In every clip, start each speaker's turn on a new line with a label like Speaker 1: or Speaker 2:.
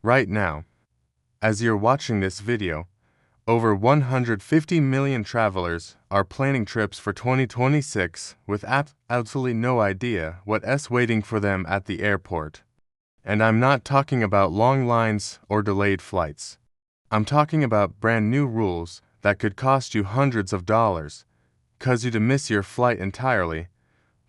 Speaker 1: Right now, as you're watching this video, over 150 million travelers are planning trips for 2026 with absolutely no idea what's waiting for them at the airport. And I'm not talking about long lines or delayed flights. I'm talking about brand new rules that could cost you hundreds of dollars, cause you to miss your flight entirely,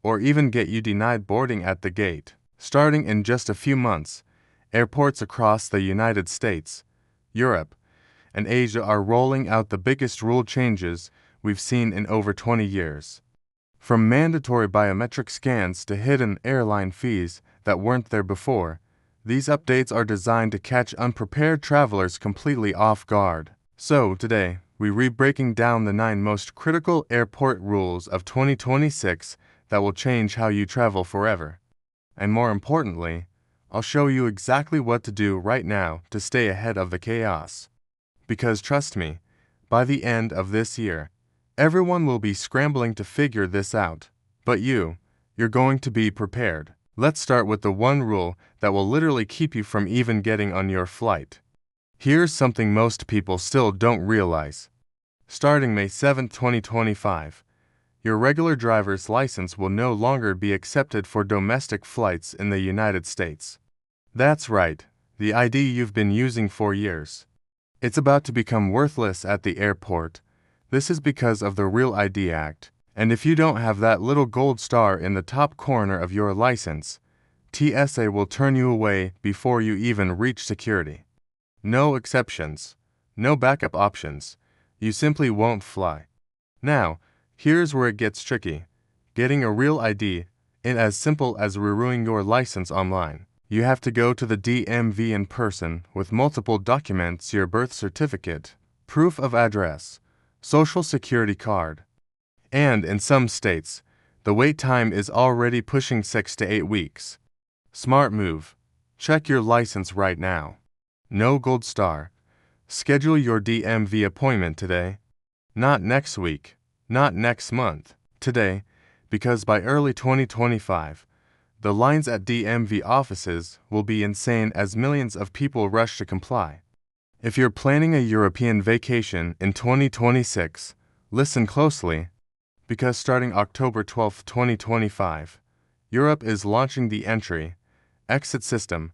Speaker 1: or even get you denied boarding at the gate. Starting in just a few months, airports across the United States, Europe, and Asia are rolling out the biggest rule changes we've seen in over 20 years. From mandatory biometric scans to hidden airline fees that weren't there before, these updates are designed to catch unprepared travelers completely off guard. So, today, we're breaking down the 9 most critical airport rules of 2026 that will change how you travel forever. And more importantly, I'll show you exactly what to do right now to stay ahead of the chaos. Because trust me, by the end of this year, everyone will be scrambling to figure this out. But you're going to be prepared. Let's start with the one rule that will literally keep you from even getting on your flight. Here's something most people still don't realize. Starting May 7, 2025, your regular driver's license will no longer be accepted for domestic flights in the United States. That's right, the ID you've been using for years. It's about to become worthless at the airport. This is because of the Real ID Act, and if you don't have that little gold star in the top corner of your license, TSA will turn you away before you even reach security. No exceptions, no backup options. You simply won't fly. Now, here's where it gets tricky. Getting a Real ID isn't as simple as renewing your license online. You have to go to the DMV in person with multiple documents: your birth certificate, proof of address, social security card. And in some states, the wait time is already pushing 6 to 8 weeks. Smart move. Check your license right now. No gold star. Schedule your DMV appointment today. Not next week, not next month. Today, because by early 2025, the lines at DMV offices will be insane as millions of people rush to comply. If you're planning a European vacation in 2026, listen closely, because starting October 12, 2025, Europe is launching the Entry-Exit System,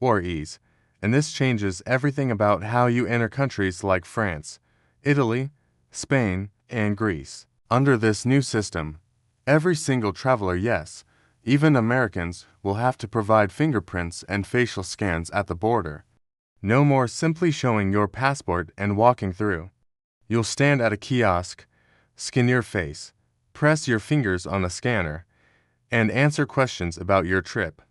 Speaker 1: or ETIAS, and this changes everything about how you enter countries like France, Italy, Spain, and Greece. Under this new system, every single traveler, yes, even Americans, will have to provide fingerprints and facial scans at the border. No more simply showing your passport and walking through. You'll stand at a kiosk, scan your face, press your fingers on the scanner, and answer questions about your trip.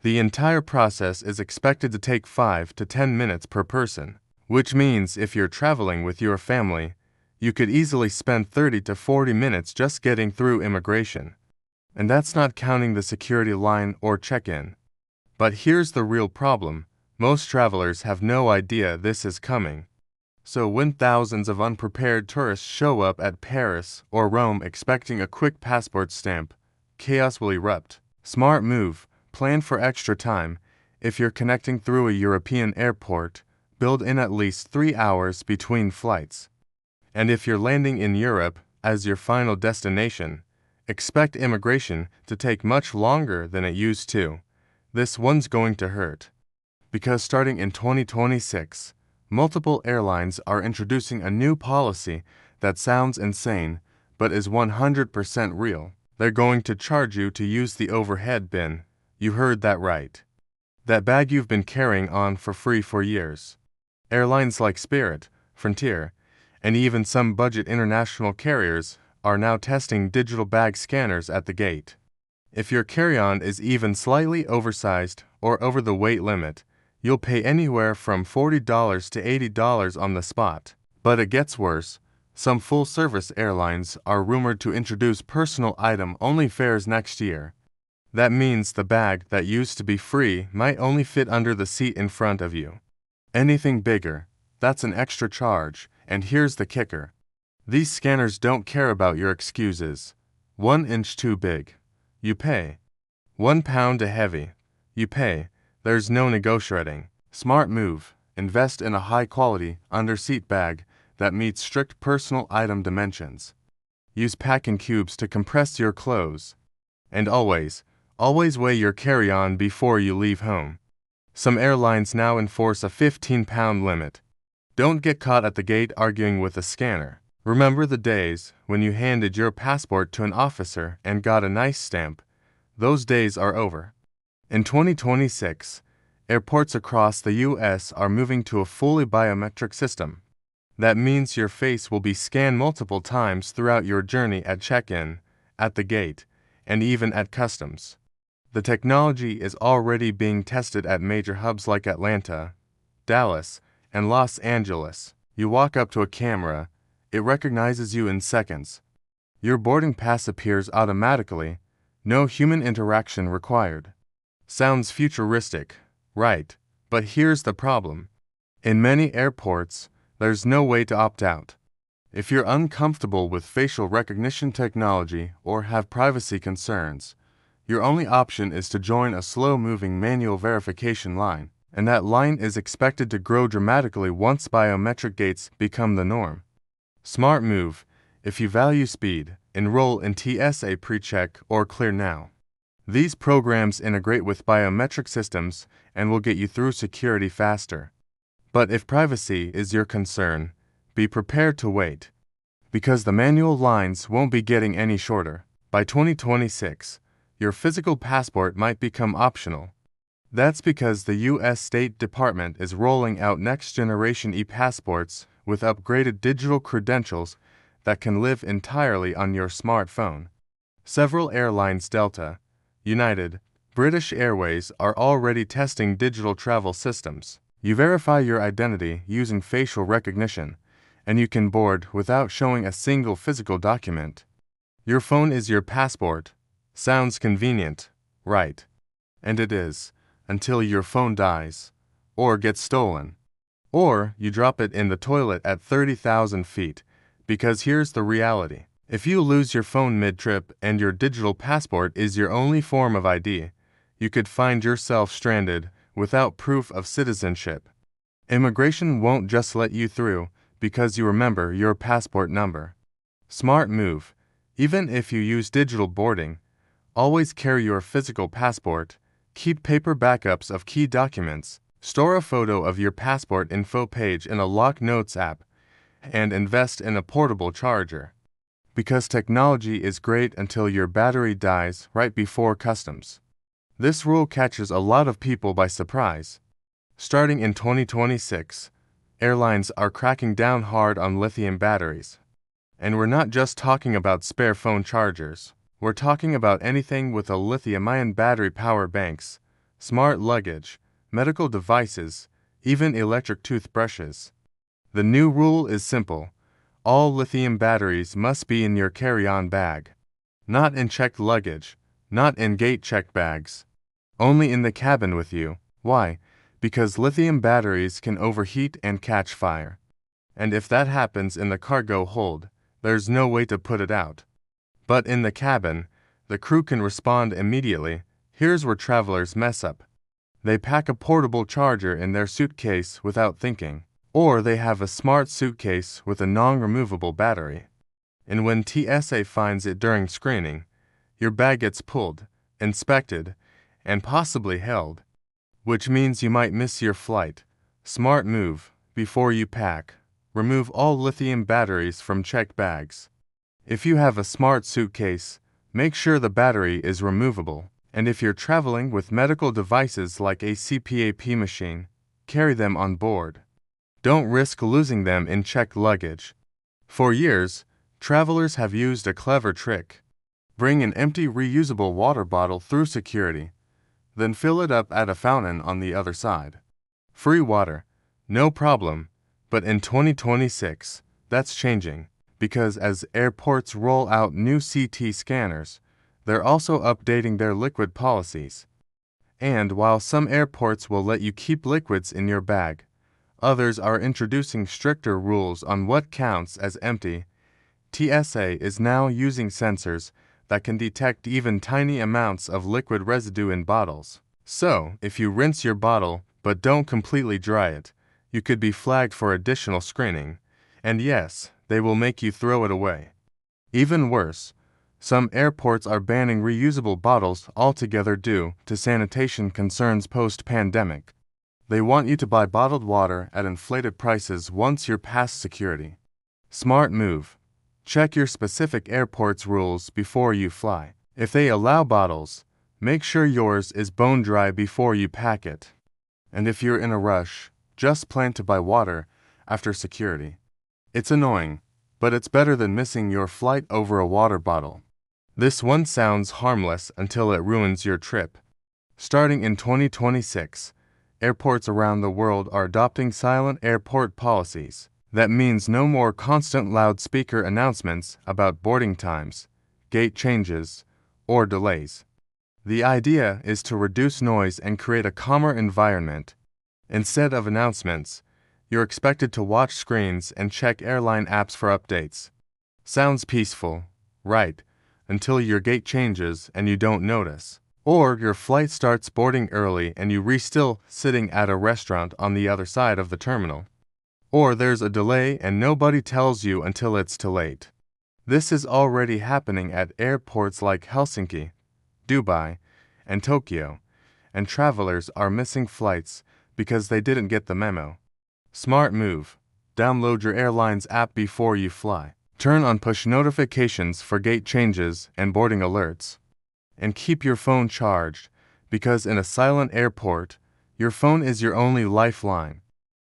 Speaker 1: The entire process is expected to take 5 to 10 minutes per person, which means if you're traveling with your family, you could easily spend 30 to 40 minutes just getting through immigration. And that's not counting the security line or check-in. But here's the real problem. Most travelers have no idea this is coming. So when thousands of unprepared tourists show up at Paris or Rome expecting a quick passport stamp, chaos will erupt. Smart move. Plan for extra time. If you're connecting through a European airport, build in at least 3 hours between flights. And if you're landing in Europe as your final destination, expect immigration to take much longer than it used to. This one's going to hurt. Because starting in 2026, multiple airlines are introducing a new policy that sounds insane, but is 100% real. They're going to charge you to use the overhead bin. You heard that right. That bag you've been carrying on for free for years. Airlines like Spirit, Frontier, and even some budget international carriers are now testing digital bag scanners at the gate. If your carry-on is even slightly oversized or over the weight limit, you'll pay anywhere from $40 to $80 on the spot. But it gets worse. Some full-service airlines are rumored to introduce personal item-only fares next year. That means the bag that used to be free might only fit under the seat in front of you. Anything bigger, that's an extra charge, and here's the kicker. These scanners don't care about your excuses. 1 inch too big. You pay. 1 pound too heavy. You pay. There's no negotiating. Smart move. Invest in a high-quality, under-seat bag that meets strict personal item dimensions. Use packing cubes to compress your clothes. And always weigh your carry-on before you leave home. Some airlines now enforce a 15-pound limit. Don't get caught at the gate arguing with a scanner. Remember the days when you handed your passport to an officer and got a nice stamp? Those days are over. In 2026, airports across the U.S. are moving to a fully biometric system. That means your face will be scanned multiple times throughout your journey at check-in, at the gate, and even at customs. The technology is already being tested at major hubs like Atlanta, Dallas, and Los Angeles. You walk up to a camera, it recognizes you in seconds. Your boarding pass appears automatically, no human interaction required. Sounds futuristic, right? But here's the problem. In many airports, there's no way to opt out. If you're uncomfortable with facial recognition technology or have privacy concerns, your only option is to join a slow-moving manual verification line, and that line is expected to grow dramatically once biometric gates become the norm. Smart move. If you value speed, enroll in TSA PreCheck or Clear Now. These programs integrate with biometric systems and will get you through security faster. But if privacy is your concern, be prepared to wait, because the manual lines won't be getting any shorter. By 2026, your physical passport might become optional. That's because the U.S. State Department is rolling out next-generation e-passports with upgraded digital credentials that can live entirely on your smartphone. Several airlines, Delta, United, British Airways, are already testing digital travel systems. You verify your identity using facial recognition, and you can board without showing a single physical document. Your phone is your passport. Sounds convenient, right? And it is, until your phone dies, or gets stolen, or you drop it in the toilet at 30,000 feet, because here's the reality. If you lose your phone mid-trip and your digital passport is your only form of ID, you could find yourself stranded without proof of citizenship. Immigration won't just let you through because you remember your passport number. Smart move. Even if you use digital boarding, always carry your physical passport, keep paper backups of key documents, store a photo of your passport info page in a locked notes app, and invest in a portable charger. Because technology is great until your battery dies right before customs. This rule catches a lot of people by surprise. Starting in 2026, airlines are cracking down hard on lithium batteries. And we're not just talking about spare phone chargers. We're talking about anything with a lithium-ion battery power banks, smart luggage, medical devices, even electric toothbrushes. The new rule is simple. All lithium batteries must be in your carry-on bag. Not in checked luggage, not in gate-checked bags. Only in the cabin with you. Why? Because lithium batteries can overheat and catch fire. And if that happens in the cargo hold, there's no way to put it out. But in the cabin, the crew can respond immediately. Here's where travelers mess up. They pack a portable charger in their suitcase without thinking, or they have a smart suitcase with a non-removable battery. And when TSA finds it during screening, your bag gets pulled, inspected, and possibly held, which means you might miss your flight. Smart move. Before you pack, remove all lithium batteries from checked bags. If you have a smart suitcase, make sure the battery is removable. And if you're traveling with medical devices like a CPAP machine, carry them on board. Don't risk losing them in checked luggage. For years, travelers have used a clever trick. Bring an empty reusable water bottle through security, then fill it up at a fountain on the other side. Free water, no problem, but in 2026, that's changing, because as airports roll out new CT scanners, they're also updating their liquid policies. And while some airports will let you keep liquids in your bag, others are introducing stricter rules on what counts as empty. TSA is now using sensors that can detect even tiny amounts of liquid residue in bottles. So, if you rinse your bottle but don't completely dry it. You could be flagged for additional screening, and yes, they will make you throw it away. Even worse, some airports are banning reusable bottles altogether due to sanitation concerns post-pandemic. They want you to buy bottled water at inflated prices once you're past security. Smart move. Check your specific airport's rules before you fly. If they allow bottles, make sure yours is bone dry before you pack it. And if you're in a rush, just plan to buy water after security. It's annoying, but it's better than missing your flight over a water bottle. This one sounds harmless until it ruins your trip. Starting in 2026, airports around the world are adopting silent airport policies. That means no more constant loudspeaker announcements about boarding times, gate changes, or delays. The idea is to reduce noise and create a calmer environment. Instead of announcements, you're expected to watch screens and check airline apps for updates. Sounds peaceful, right, until your gate changes and you don't notice. Or your flight starts boarding early and you're still sitting at a restaurant on the other side of the terminal. Or there's a delay and nobody tells you until it's too late. This is already happening at airports like Helsinki, Dubai, and Tokyo, and travelers are missing flights because they didn't get the memo. Smart move. Download your airline's app before you fly. Turn on push notifications for gate changes and boarding alerts. And keep your phone charged, because in a silent airport, your phone is your only lifeline.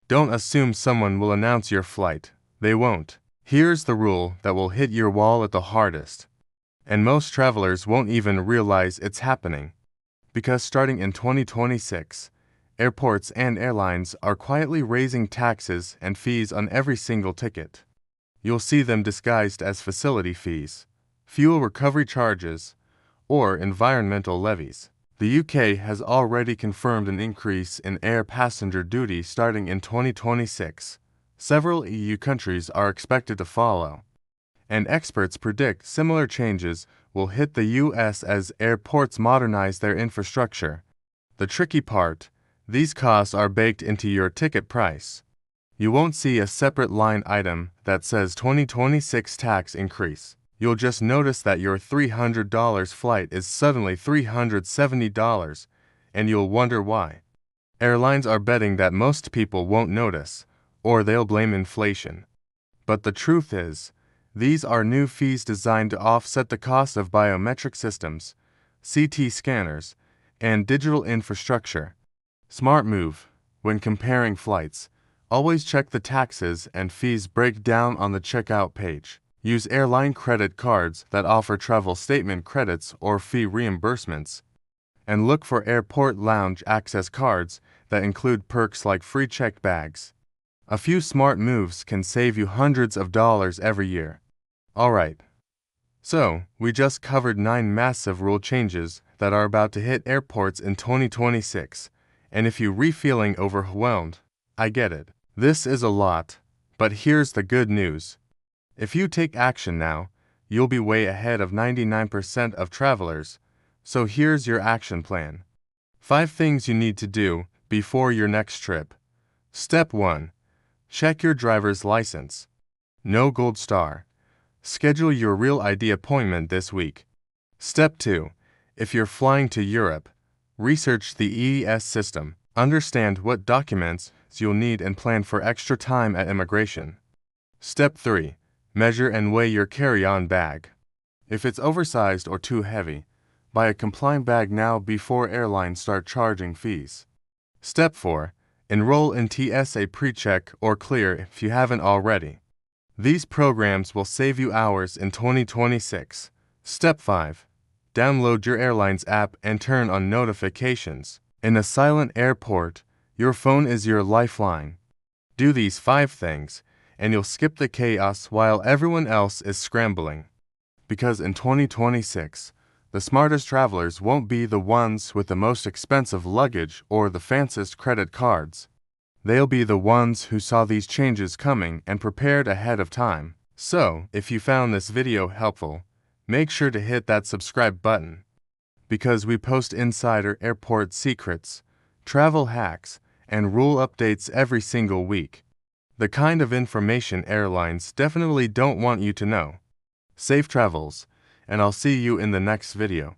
Speaker 1: Don't assume someone will announce your flight. They won't. Here's the rule that will hit your wallet the hardest. And most travelers won't even realize it's happening. Because starting in 2026, airports and airlines are quietly raising taxes and fees on every single ticket. You'll see them disguised as facility fees, fuel recovery charges, or environmental levies. The UK has already confirmed an increase in air passenger duty starting in 2026. Several EU countries are expected to follow, and experts predict similar changes will hit the US as airports modernize their infrastructure. The tricky part, these costs are baked into your ticket price. You won't see a separate line item that says 2026 tax increase. You'll just notice that your $300 flight is suddenly $370, and you'll wonder why. Airlines are betting that most people won't notice, or they'll blame inflation. But the truth is, these are new fees designed to offset the cost of biometric systems, CT scanners, and digital infrastructure. Smart move. When comparing flights, always check the taxes and fees breakdown on the checkout page. Use airline credit cards that offer travel statement credits or fee reimbursements. And look for airport lounge access cards that include perks like free checked bags. A few smart moves can save you hundreds of dollars every year. Alright. So, we just covered 9 massive rule changes that are about to hit airports in 2026. And if you're feeling overwhelmed, I get it. This is a lot. But here's the good news. If you take action now, you'll be way ahead of 99% of travelers. So here's your action plan. 5 things you need to do before your next trip. Step 1. Check your driver's license. No gold star. Schedule your Real ID appointment this week. Step 2. If you're flying to Europe, research the ETIAS system. Understand what documents you'll need and plan for extra time at immigration. Step 3. Measure and weigh your carry-on bag. If it's oversized or too heavy, buy a compliant bag now before airlines start charging fees. Step 4. Enroll in TSA PreCheck or Clear if you haven't already. These programs will save you hours in 2026. Step 5. Download your airline's app and turn on notifications. In a silent airport, your phone is your lifeline. Do these 5 things, and you'll skip the chaos while everyone else is scrambling. Because in 2026, the smartest travelers won't be the ones with the most expensive luggage or the fanciest credit cards. They'll be the ones who saw these changes coming and prepared ahead of time. So, if you found this video helpful, make sure to hit that subscribe button. Because we post insider airport secrets, travel hacks, and rule updates every single week. The kind of information airlines definitely don't want you to know. Safe travels, and I'll see you in the next video.